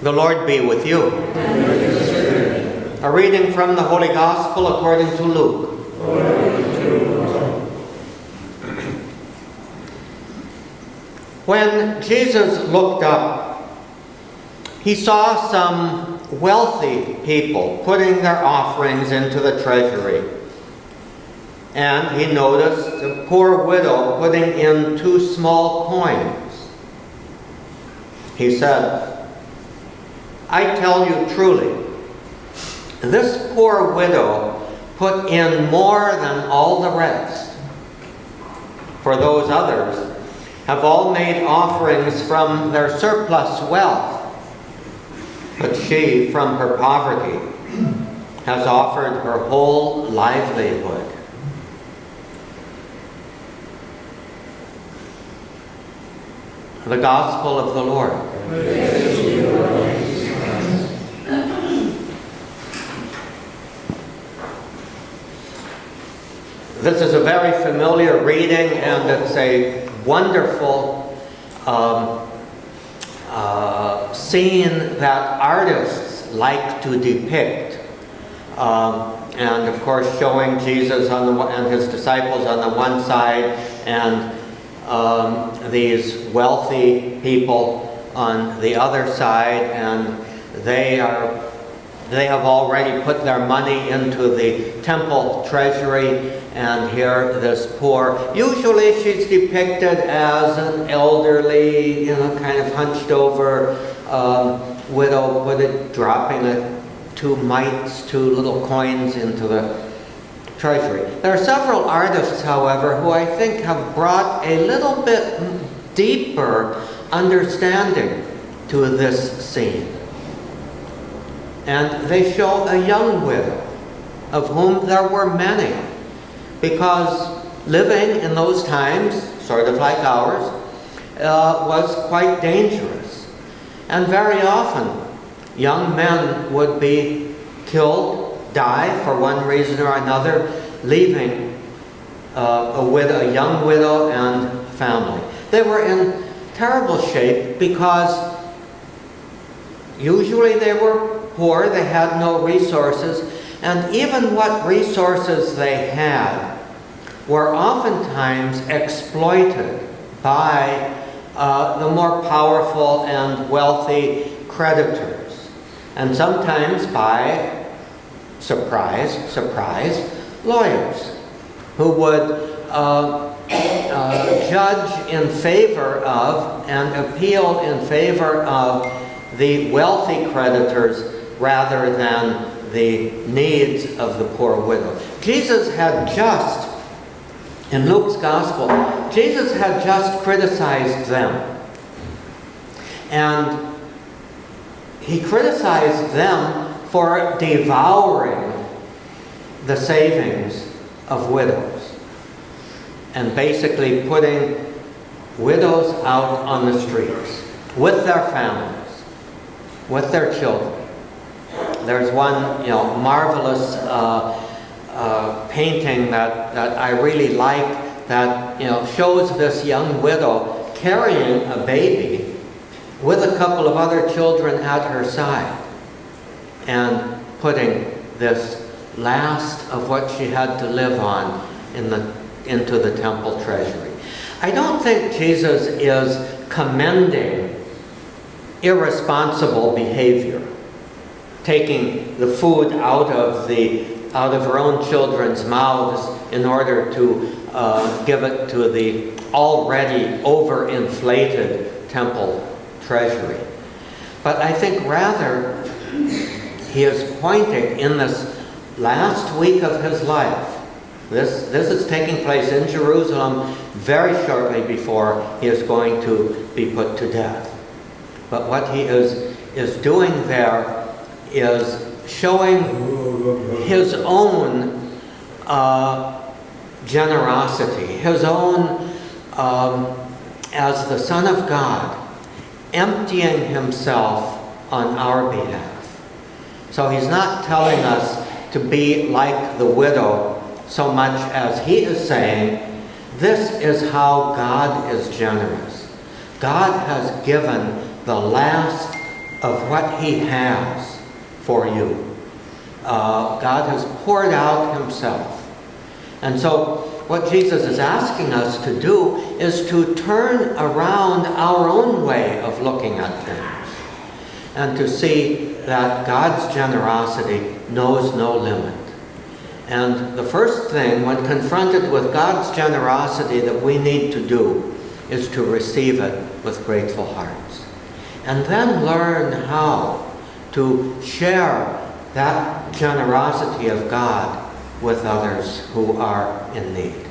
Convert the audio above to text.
The Lord be with you. A reading from the Holy Gospel according to Luke. When Jesus looked up, he saw some wealthy people putting their offerings into the treasury. And he noticed a poor widow putting in 2 small coins. He said, "I tell you truly, this poor widow put in more than all the rest. For those others have all made offerings from their surplus wealth, but she, from her poverty, has offered her whole livelihood." The Gospel of the Lord. Praise to you, Lord. This is a very familiar reading, and it's a wonderful scene that artists like to depict. And of course, showing Jesus and his disciples on the one side, and these wealthy people on the other side, and they have already put their money into the temple treasury, and here this poor, usually she's depicted as an elderly, kind of hunched over widow, dropping 2 mites, 2 little coins into the treasury. There are several artists, however, who I think have brought a little bit deeper understanding to this scene. And they show a young widow, of whom there were many, because living in those times, sort of like ours, was quite dangerous. And very often, young men would be killed, die for one reason or another, leaving a young widow and family. They were in terrible shape because usually they were poor, they had no resources, and even what resources they had were oftentimes exploited by the more powerful and wealthy creditors, and sometimes by, surprise, lawyers who would judge in favor of and appeal in favor of the wealthy creditors rather than the needs of the poor widow. Jesus had just, in Luke's Gospel, Jesus had just criticized them. And he criticized them for devouring the savings of widows, and basically putting widows out on the streets with their families, with their children. There's one, marvelous painting that I really like that, shows this young widow carrying a baby with a couple of other children at her side, and putting this last of what she had to live on into the temple treasury. I don't think Jesus is commending irresponsible behavior, taking the food out of her own children's mouths in order to give it to the already overinflated temple treasury. But I think rather he is pointing in this last week of his life. This is taking place in Jerusalem very shortly before he is going to be put to death. But what he is doing there is showing his own generosity, his own, as the Son of God, emptying himself on our behalf. So he's not telling us to be like the widow so much as he is saying, this is how God is generous. God has given the last of what He has for you. God has poured out Himself. And so what Jesus is asking us to do is to turn around our own way of looking at things and to see that God's generosity knows no limit. And the first thing, when confronted with God's generosity, that we need to do is to receive it with grateful hearts. And then learn how to share that generosity of God with others who are in need.